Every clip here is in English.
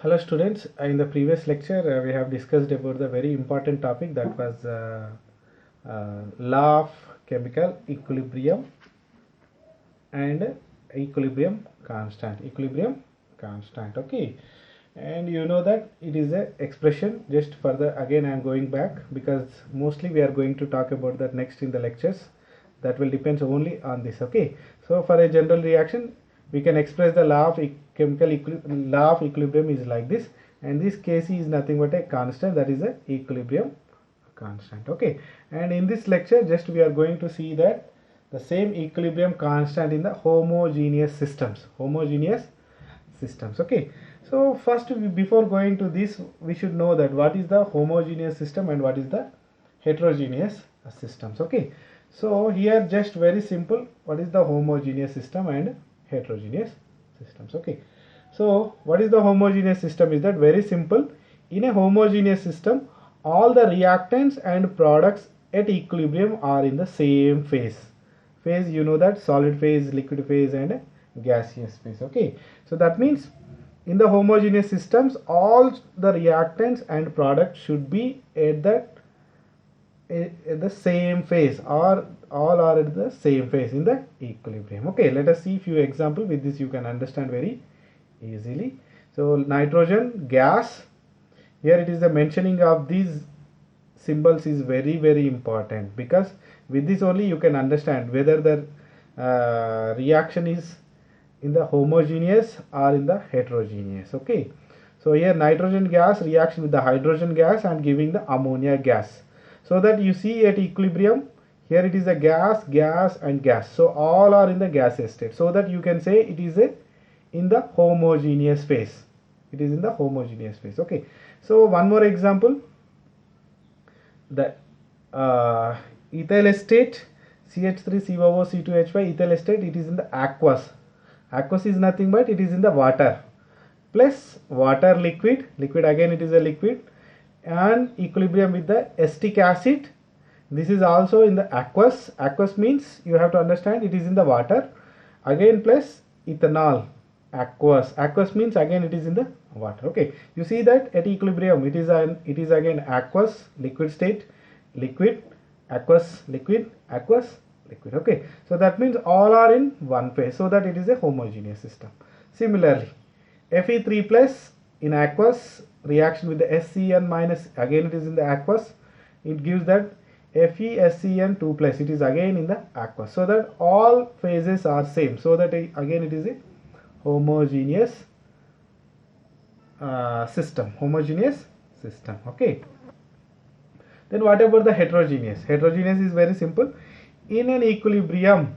Hello students, in the previous lecture we have discussed about the very important topic that was law of chemical equilibrium and equilibrium constant, okay. And you know that it is a expression. Just further again I am going back because mostly we are going to talk about that next in the lectures. That will depends only on this, okay. So for a general reaction we can express the law of law of equilibrium is like this, and this Kc is nothing but a constant, that is a equilibrium constant, okay. And in this lecture just we are going to see that the same equilibrium constant in the homogeneous systems, okay. So first, before going to this, we should know that what is the homogeneous system and what is the heterogeneous systems, okay. So here just very simple, what is the homogeneous system and heterogeneous systems, okay. So what is the homogeneous system is that very simple. In a homogeneous system, all the reactants and products at equilibrium are in the same phase. Phase, you know that solid phase, liquid phase and gaseous phase, okay. So that means in the homogeneous systems all the reactants and products should be at the same phase, or all are at the same phase in the equilibrium, okay. Let us see few example. With this you can understand very easily. So nitrogen gas, here it is the mentioning of these symbols is very important, because with this only you can understand whether the reaction is in the homogeneous or in the heterogeneous, okay. So here nitrogen gas reaction with the hydrogen gas and giving the ammonia gas, so that you see at equilibrium here it is a gas and gas, so all are in the gaseous state, so that you can say it is in the homogeneous phase, it is in the homogeneous phase, okay. So one more example, the ethyl acetate CH3COO C2H5 ethyl acetate, it is in the aqueous. Aqueous is nothing but it is in the water, plus water liquid again it is a liquid, and equilibrium with the acetic acid, this is also in the aqueous. Aqueous means you have to understand it is in the water, again plus ethanol, aqueous means again it is in the water, okay. You see that at equilibrium it is again aqueous liquid state, liquid aqueous liquid aqueous liquid, okay. So that means all are in one phase, so that it is a homogeneous system. Similarly Fe3 plus in aqueous reaction with the SCN minus, again it is in the aqueous, it gives that FeSCN2 plus, it is again in the aqueous, so that all phases are same, so that again it is a homogeneous system, okay. Then what about the heterogeneous? Heterogeneous is very simple. In an equilibrium,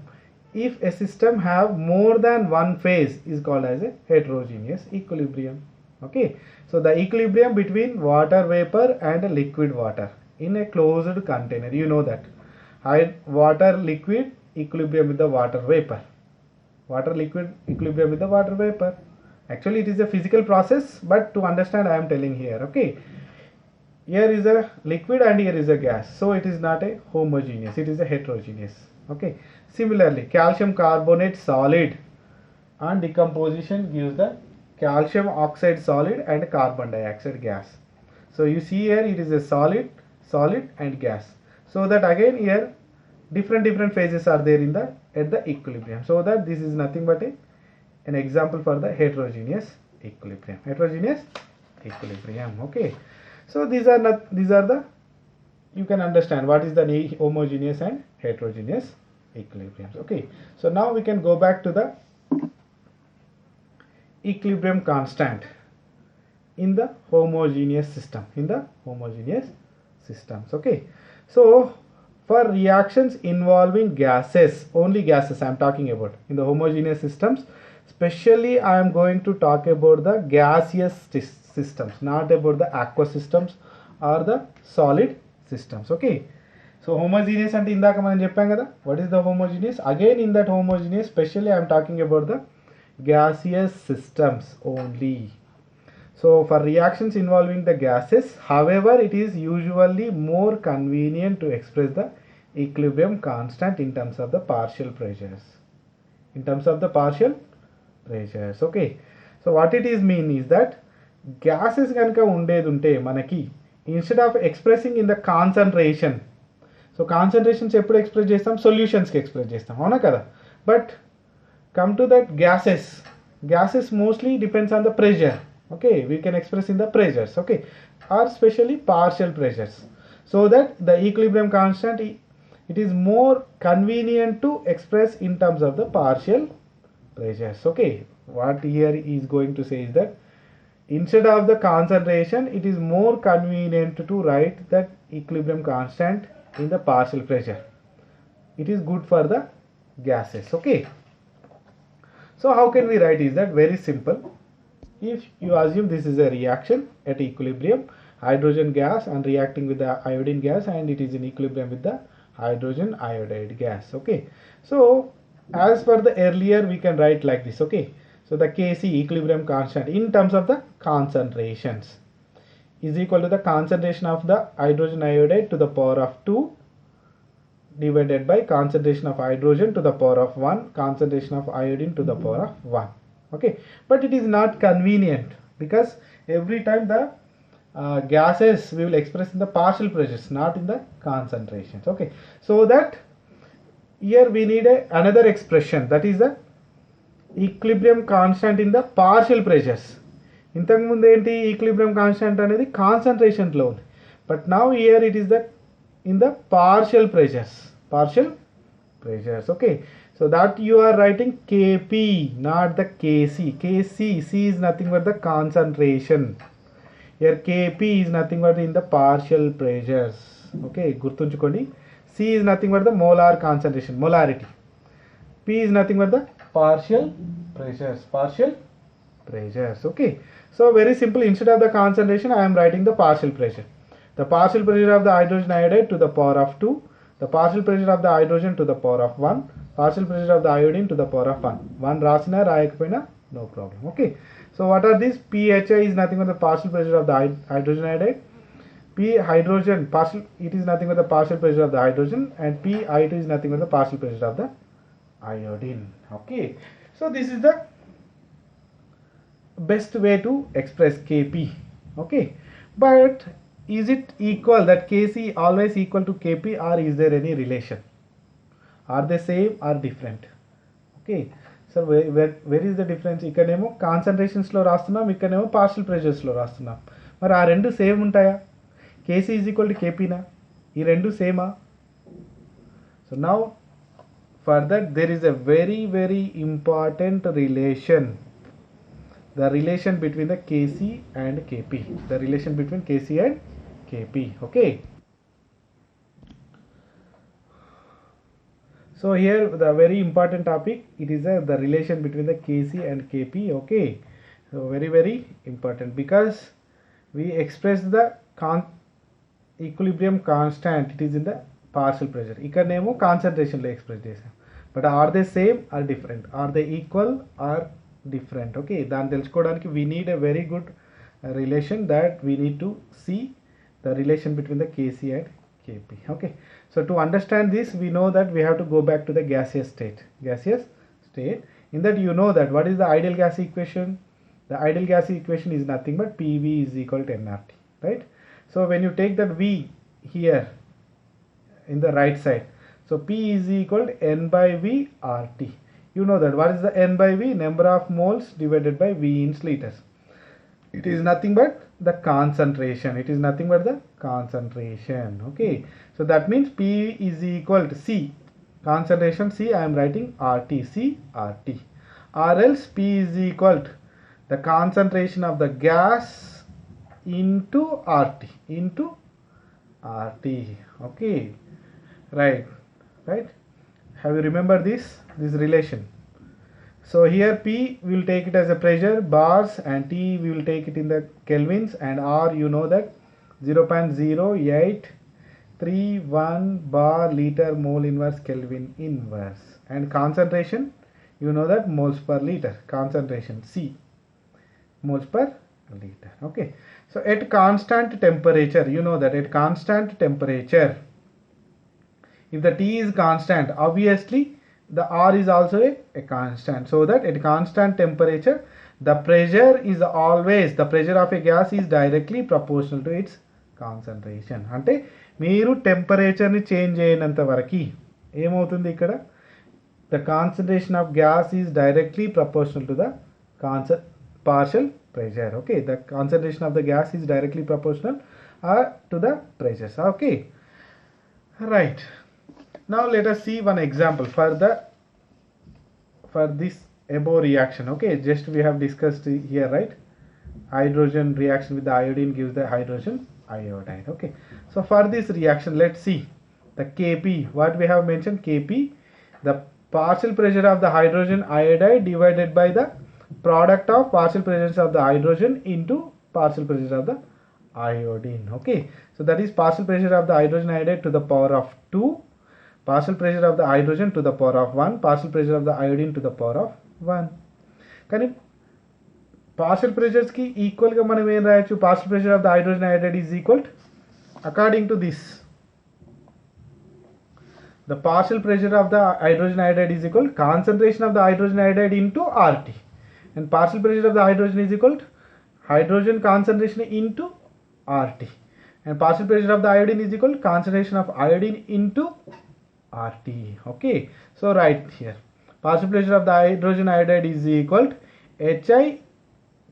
if a system have more than one phase is called as a heterogeneous equilibrium, okay. So the equilibrium between water vapor and liquid water in a closed container, you know that water liquid equilibrium with the water vapor, water liquid equilibrium with the water vapor. Actually it is a physical process, but to understand I am telling here, okay. Here is a liquid and here is a gas, so it is not a homogeneous, it is a heterogeneous, okay. Similarly calcium carbonate solid and decomposition gives the calcium oxide solid and carbon dioxide gas. So you see here it is a solid and gas, so that again here different phases are there in the at the equilibrium, so that this is nothing but an example for the heterogeneous equilibrium, okay. So these are the, you can understand what is the homogeneous and heterogeneous equilibriums, okay. So now we can go back to the equilibrium constant in the homogeneous system, okay. So for reactions involving gases, only gases I am talking about in the homogeneous systems, especially I am going to talk about the gaseous systems, not about the aqueous systems or the solid systems, okay. So homogeneous ante indaka manam cheppam kada, what is the homogeneous? Again in that homogeneous especially I am talking about the gaseous systems only. So for reactions involving the gases, however, it is usually more convenient to express the equilibrium constant in terms of the partial pressures, okay. So what it is mean is that gases కనుక ఉండేది ఉంటే మనకి instead of expressing in the concentration, so concentrations ఎప్పుడు express చేస్తాం, సొల్యూషన్స్కి express చేస్తాం, అవునా కదా. But come to that gases mostly depends on the pressure. Okay, we can express in the pressures, okay, or especially partial pressures, so that the equilibrium constant it is more convenient to express in terms of the partial pressures. Okay, what here is going to say is that instead of the concentration it is more convenient to write that equilibrium constant in the partial pressure. It is good for the gases. Okay, so how can we write is that very simple. If you assume this is a reaction at equilibrium, hydrogen gas and reacting with the iodine gas, and it is in equilibrium with the hydrogen iodide gas. Okay, so as per the earlier we can write like this. Okay, so the Kc, equilibrium constant, in terms of the concentrations, is equal to the concentration of the hydrogen iodide to the power of 2 divided by concentration of hydrogen to the power of 1, concentration of iodine to the power of 1. Okay, but it is not convenient because every time the gases we will express in the partial pressures, not in the concentrations. Okay, so that here we need another expression, that is the equilibrium constant in the partial pressures. ఇంతకు ముందు ఏంటి, equilibrium constant అనేది కాన్సంట్రేషన్లో ఉంది, but now here it is the in the partial pressures. Okay, so that you are writing Kp, not the Kc. C is nothing but the concentration. Here Kp is nothing but in the partial pressures. Okay, గుర్తుంచుకోండి, C is nothing but the molar concentration, molarity. P is nothing but the partial pressures. Okay, so very simple, instead of the concentration I am writing the partial pressure. The partial pressure of the hydrogen iodide to the power of 2, the partial pressure of the hydrogen to the power of 1, partial pressure of the iodine to the power of 1. 1 rasina rayakapoina no problem. Okay, so what are these? PHI is nothing but the partial pressure of the hydrogen iodide. P hydrogen partial, it is nothing but the partial pressure of the hydrogen, and PI2 is nothing but the partial pressure of the iodine. Okay, so this is the best way to express Kp. Okay, but is it equal, that Kc always equal to Kp, or is there any relation? Are they same or different? Okay, so where is the difference? ఇక్కడేమో కాన్సంట్రేషన్స్లో రాస్తున్నాం, ఇక్కడేమో partial ప్రెషర్స్లో రాస్తున్నాం. మరి ఆ రెండు same ఉంటాయా? Kc is equal to కేపీనా? ఈ రెండు సేమా? So now for that there is a very important relation, the relation between the Kc and Kp, the relation between Kc and Kp. Okay, so here the very important topic, it is the relation between the Kc and Kp. Okay, so very important, because we express the equilibrium constant, it is in the partial pressure, ikkadnemo concentration lo express chesam, but are they same or different? Are they equal or different? Okay, దాన్ని తెలుసుకోవడానికి we need a very good relation, that we need to see the relation between the Kc and Kp. Okay, so to understand this we know that we have to go back to the gaseous state. In that you know that what is the ideal gas equation? The ideal gas equation is nothing but PV is equal to nRT, right? So when you take that V here in the right side, so P is equal to N by V RT. You know that what is the N by V? Number of moles divided by V in liters. It is nothing but the concentration. Okay, so that means P is equal to C, concentration C, I am writing RT, C RT, or else P is equal to the concentration of the gas into RT. Okay, right, have you remembered this relation? So here P we will take it as a pressure bars, and T we will take it in the kelvins, and R you know that 0.0831 bar liter mole inverse Kelvin inverse, and concentration you know that moles per liter, concentration C, moles per liter. Okay, so at constant temperature, you know that at constant temperature, if the T is constant, obviously the R is also a constant, so that at constant temperature the pressure is always, the pressure of a gas is directly proportional to its concentration. అంటే మీరు టెంపరేచర్ని change చేయనంత వరకు ఏమవుతుంది ఇక్కడ, the concentration of gas is directly proportional to the partial pressure. Okay, the concentration of the gas is directly proportional to the pressures. Okay, right. Now let us see one example for this above reaction. Okay, just we have discussed here, right? Hydrogen reaction with the iodine gives the hydrogen iodide. Okay, so for this reaction, let's see the Kp. What we have mentioned, Kp, the partial pressure of the hydrogen iodide divided by the product of partial pressures of the hydrogen into partial pressure of the iodine. Okay, so that is partial pressure of the hydrogen iodide to the power of 2, partial pressure of the hydrogen to the power of 1, partial pressure of the iodine to the power of 1. కానీ partial pressures కి equal గా మనం ఏం రాయొచ్చు, partial pressure of the hydrogen iodide is equal to, according to this, the partial pressure of the hydrogen iodide is equal to concentration of the hydrogen iodide into RT, and partial pressure of the hydrogen is equal to hydrogen concentration into RT, and partial pressure of the iodine is equal to concentration of iodine into RT. Okay, so right here, partial pressure of the hydrogen iodide is equal to HI,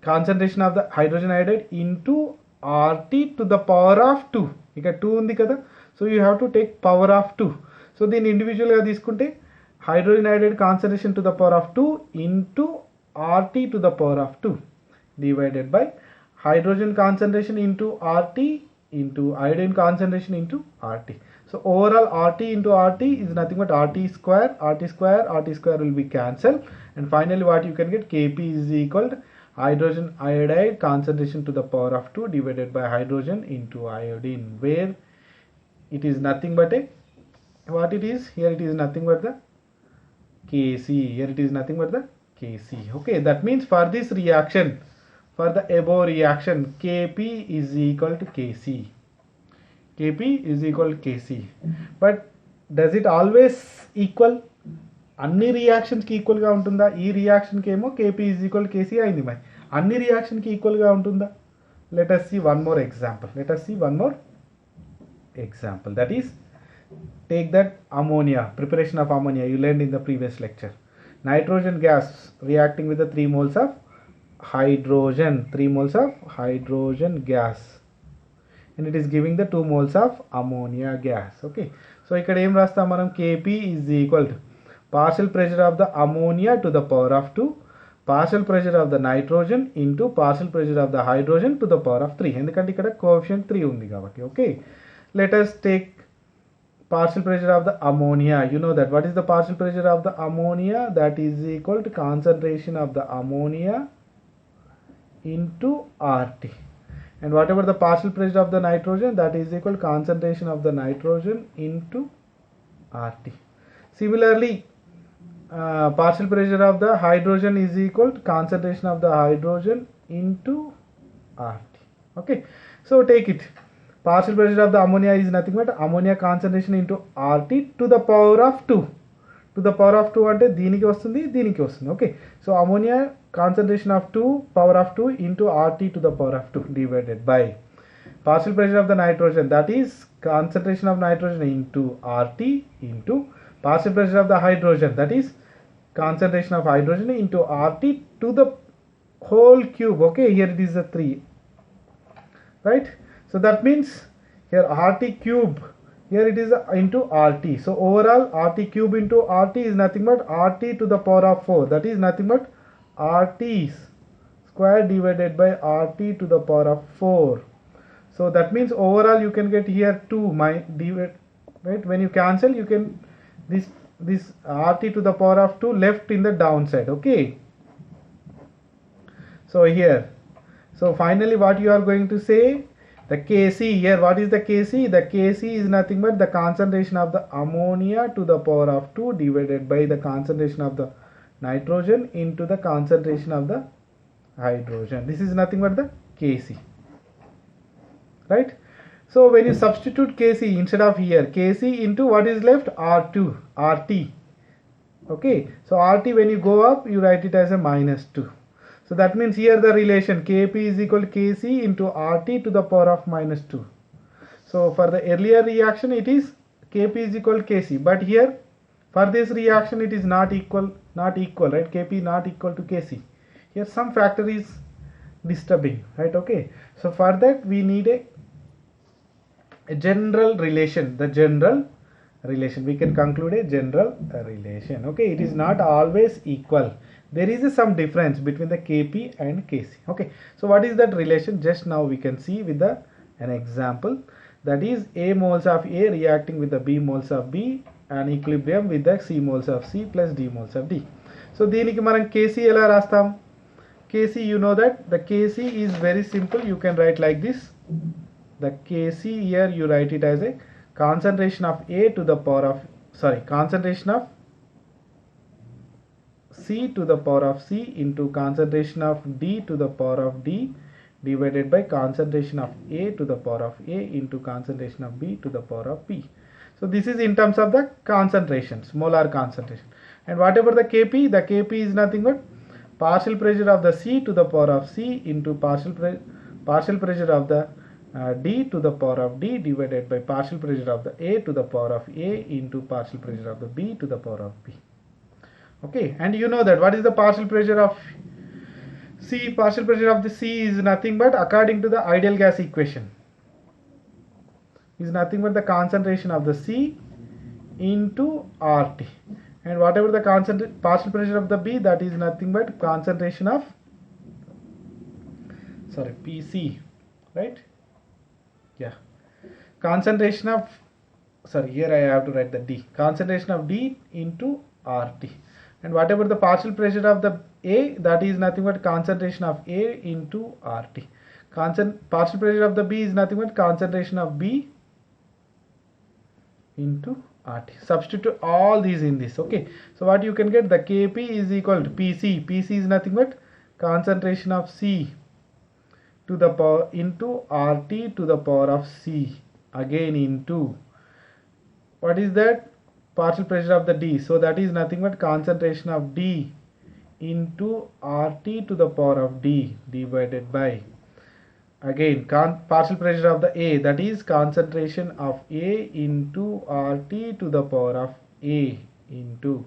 concentration of the hydrogen iodide, into RT to the power of 2. ఇక్కడ 2 ఉంది కదా, so you have to take power of 2. So దీన్ని ఇండివిజువల్గా తీసుకుంటే hydrogen iodide concentration to the power of 2 into RT to the power of 2 divided by hydrogen concentration into RT into iodine concentration into RT. So overall RT into RT is nothing but RT square, RT will be cancelled, and finally what you can get, Kp is equal to hydrogen iodide concentration to the power of 2 divided by hydrogen into iodine, where it is nothing but a, what it is here, it is nothing but the Kc, here it is nothing but the Kc. Okay, that means for this reaction, for the above reaction, Kp is equal to Kc. Kp is equal to Kc. But does it always equal? అన్ని రియాక్షన్స్కి ఈక్వల్గా ఉంటుందా? ఈ రియాక్షన్కి ఏమో Kp is equal to Kc అయింది, మరి అన్ని రియాక్షన్కి ఈక్వల్గా ఉంటుందా? Let us see one more example. That is, take that ammonia, preparation of ammonia you learned in the previous lecture. Nitrogen gas reacting with the 3 moles of hydrogen, 3 moles of hydrogen gas, and it is giving the 2 moles of ammonia gas. Okay, so ikkada em rastam manam, Kp is equal to partial pressure of the ammonia to the power of 2, partial pressure of the nitrogen into partial pressure of the hydrogen to the power of 3, endukante ikkada coefficient 3 undi kabatti. Okay, let us take partial pressure of the ammonia. You know that what is the partial pressure of the ammonia? That is equal to concentration of the ammonia into RT, and whatever the partial pressure of the nitrogen, that is equal to concentration of the nitrogen into RT. Similarly, partial pressure of the hydrogen is equal to concentration of the hydrogen into RT. Okay, so take it, partial pressure of the ammonia is nothing but ammonia concentration into RT to the power of 2. To the power of 2 అంటే దీనికి వస్తుంది, దీనికి వస్తుంది. Okay, so ammonia concentration of 2, power of 2 into RT to the power of 2 divided by partial pressure of the nitrogen, that is concentration of nitrogen into RT into partial pressure of the hydrogen, that is concentration of hydrogen into RT to the whole cube. Okay, here it is a 3, right? So that means here RT cube, here it is into RT. So overall RT cube into RT is nothing but RT to the power of 4, that is nothing but RT square divided by RT to the power of 4. So that means overall you can get here 2 divide, right? When you cancel, you can this RT to the power of 2 left in the downside. Okay, so here, so finally what you are going to say, the Kc here, what is the Kc? The Kc is nothing but the concentration of the ammonia to the power of 2 divided by the concentration of the nitrogen into the concentration of the hydrogen. This is nothing but the Kc, right? So when you substitute Kc instead of here, Kc into what is left, RT. Okay, so RT when you go up, you write it as a -2. So that means here the relation Kp is equal to Kc into Rt to the power of minus 2. So for the earlier reaction it is Kp is equal to Kc, but here for this reaction it is not equal, right? Kp not equal to Kc. Here some factor is disturbing, right? Okay, so for that we need a general relation, we can conclude a general relation. Okay, it is not always equal, there is some difference between the Kp and Kc. Okay, so what is that relation? Just now we can see with an example, that is A moles of A reacting with the B moles of B and equilibrium with the C moles of C plus D moles of D. So దీనికి మనం Kc ఎలా రాస్తాం? Kc, you know that the Kc is very simple, you can write like this. The Kc here you write it as a concentration of A to the power of, concentration of C to the power of C into concentration of D to the power of D divided by concentration of A to the power of A into concentration of B to the power of B. So this is in terms of the concentrations, molar concentration. And whatever the Kp is nothing but partial pressure of the C to the power of C into partial pressure of the D to the power of D divided by partial pressure of the A to the power of A into partial pressure of the B to the power of B. Okay, and you know that what is the partial pressure of C? Partial pressure of the C is nothing but, according to the ideal gas equation, is nothing but the concentration of the C into RT, and whatever the partial pressure of the B, that is nothing but concentration of PC, right? Yeah, concentration of, here I have to write the D, concentration of D into RT, and whatever the partial pressure of the A, that is nothing but concentration of A into RT. Partial pressure of the B is nothing but concentration of B into RT. Substitute all these in this. Okay, so what you can get, the Kp is equal to PC. PC is nothing but concentration of C to the power into RT to the power of C, again into, what is that? Partial pressure of the D, so that is nothing but concentration of D into RT to the power of D divided by, again partial pressure of the A, that is concentration of A into RT to the power of A into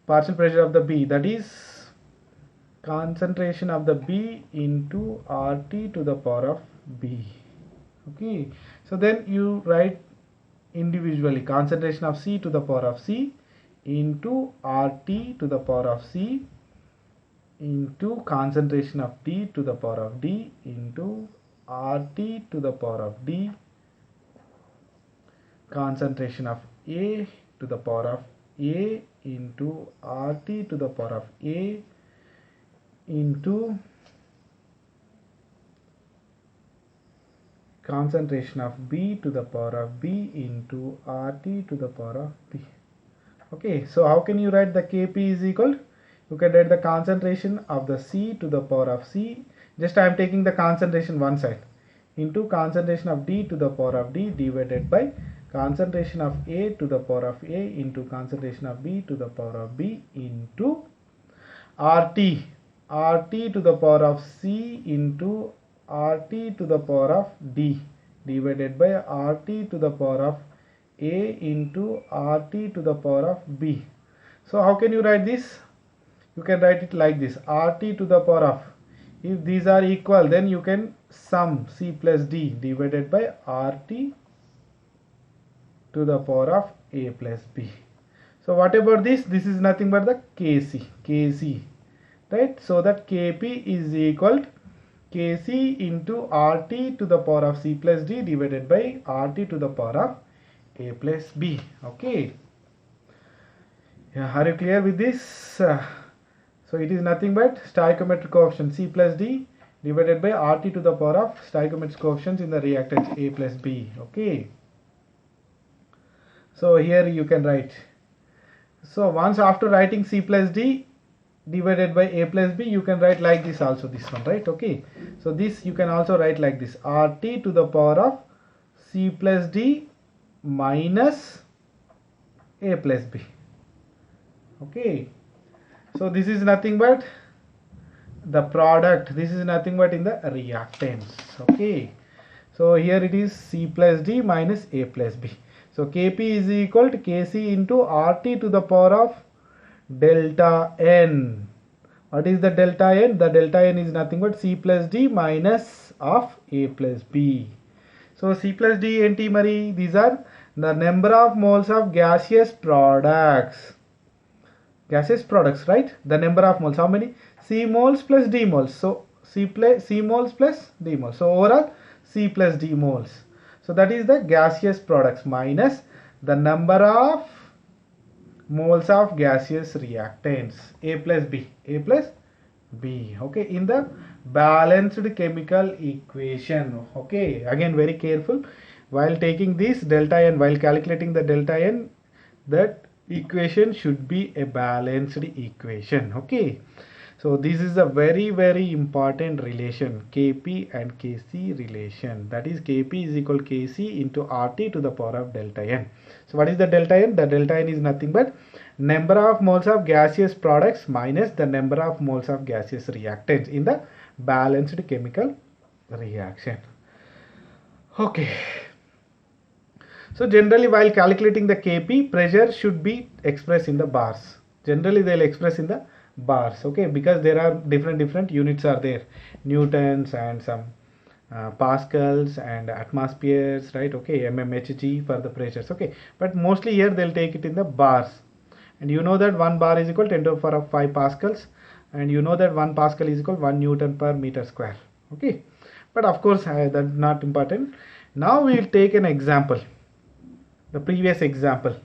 partial pressure of the B, that is concentration of the B into RT to the power of B. Okay, so then you write individually concentration of C to the power of C into RT to the power of C into concentration of D to the power of D into RT to the power of D, concentration of A to the power of A into RT to the power of A into concentration of B to the power of B into RT to the power of B. Okay, so how can you write the Kp is equal? You can write the concentration of the C to the power of C, just I am taking the concentration one side, into concentration of D to the power of D divided by concentration of A to the power of A into concentration of B to the power of B into RT to the power of C into RT to the power of D divided by RT to the power of A into RT to the power of B. So how can you write this? You can write it like this, RT to the power of, if these are equal then you can sum C plus D divided by RT to the power of A plus B. So what about this? This is nothing but the Kc, right? So that Kp is equal to Kc into RT to the power of C plus D divided by RT to the power of A plus B. Okay, yeah, are you clear with this? So it is nothing but stoichiometric coefficient C plus D divided by RT to the power of stoichiometric coefficients in the reactants A plus B. Okay, so here you can write, so once after writing C plus D divided by A plus B, you can write like this also, this one, right? Okay, so this you can also write like this, RT to the power of C plus D minus A plus B. Okay, so this is nothing but the product, this is nothing but in the reactance. Okay, so here it is C plus D minus A plus B. So Kp is equal to Kc into RT to the power of delta N. What is the delta N? The delta N is nothing but C plus D minus of A plus B. So C plus D enti mari, these are the number of moles of gaseous products. Gaseous products, right? The number of moles, how many? C moles plus D moles. So C moles plus D moles. So overall C plus D moles. So that is the gaseous products minus the number of moles of gaseous reactants, A plus B, A plus B. Okay, in the balanced chemical equation. Okay, again very careful while taking this delta N, while calculating the delta N, that equation should be a balanced equation. Okay, so this is a very important relation, Kp and Kc relation. That is Kp is equal to Kc into RT to the power of delta N. So what is the delta N? The delta N is nothing but number of moles of gaseous products minus the number of moles of gaseous reactants in the balanced chemical reaction. Okay. So generally while calculating the Kp, pressure should be expressed in the bars. Generally they will express in the bars. Okay, because there are different units are there, newtons and some pascals and atmospheres, right? Okay, mmHg for the pressures. Okay, but mostly here they'll take it in the bars, and you know that 1 bar is equal to 10 to the power of 5 pascals, and you know that 1 pascal is equal to 1 newton per meter square. Okay, but of course that's not important. Now we will take an example, the previous example.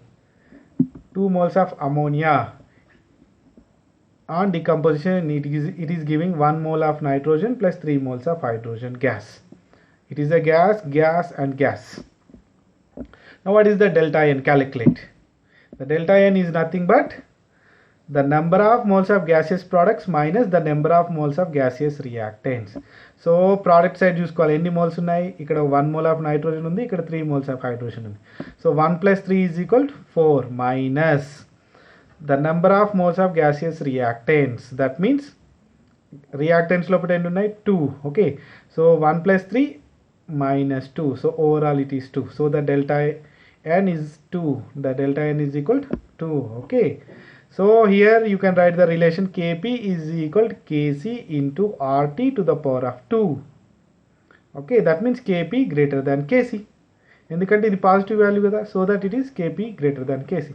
2 moles of ammonia, on decomposition it is giving 1 mole of nitrogen plus 3 moles of hydrogen gas. It is a gas and gas. Now what is the delta N? Calculate. The delta N is nothing but the number of moles of gaseous products minus the number of moles of gaseous reactants. So product side చూసుకోవాలి, ఎన్ని moles ఉన్నాయి, ఇక్కడ 1 mole of nitrogen ఉంది, ఇక్కడ 3 moles of hydrogen ఉంది. So 1 plus 3 is equal to 4 minus the number of moles of gaseous reactants. That means reactants లోపల ఎన్ని ఉన్నాయి, 2. Okay, so 1 plus 3 minus 2, so overall it is 2. So the delta N is 2, the delta N is equal to 2. Okay, so here you can write the relation Kp is equal to Kc into RT to the power of 2. Okay, that means Kp greater than Kc, ఎందుకంటే ఇది positive value కదా, so that it is Kp greater than Kc.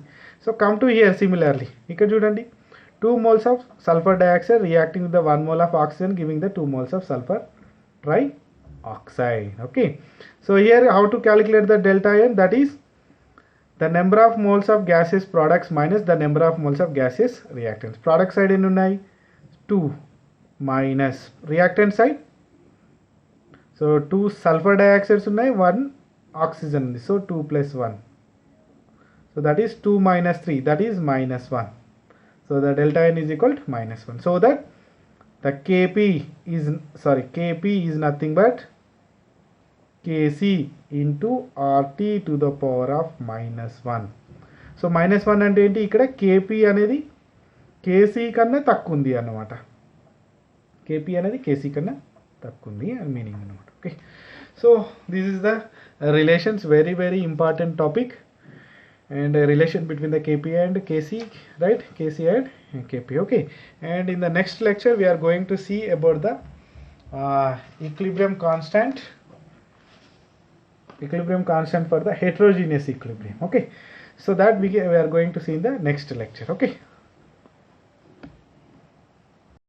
So come to here, similarly ఇక్కడ చూడండి, 2 moles of sulfur dioxide reacting with the 1 mole of oxygen giving the 2 moles of sulfur trioxide. Okay, so here how to calculate the delta N? That is the number of moles of gaseous products minus the number of moles of gaseous reactants. Product side ఎన్ని ఉన్నాయి, 2 minus reactant side, so 2 sulfur dioxides ఉన్నాయి, 1 oxygen ఉంది, so 2 plus 1, so that is 2 minus 3, that is minus 1. So the delta N is equal to minus 1. So that the Kp is nothing but Kc into RT to the power of minus 1. So minus 1 అంటే ఏంటి, ఇక్కడ Kp అనేది Kc కన్నా తక్కువ ఉంది అన్నమాట. Kp అనేది Kc కన్నా తక్కువ ఉంది అని మీనింగ్ అన్నమాట. Okay, so this is the relations, very important topic, and a relation between the Kp and Kc, right? Kc and Kp. Okay, and in the next lecture we are going to see about the equilibrium constant for the heterogeneous equilibrium. Okay, so that we are going to see in the next lecture. Okay.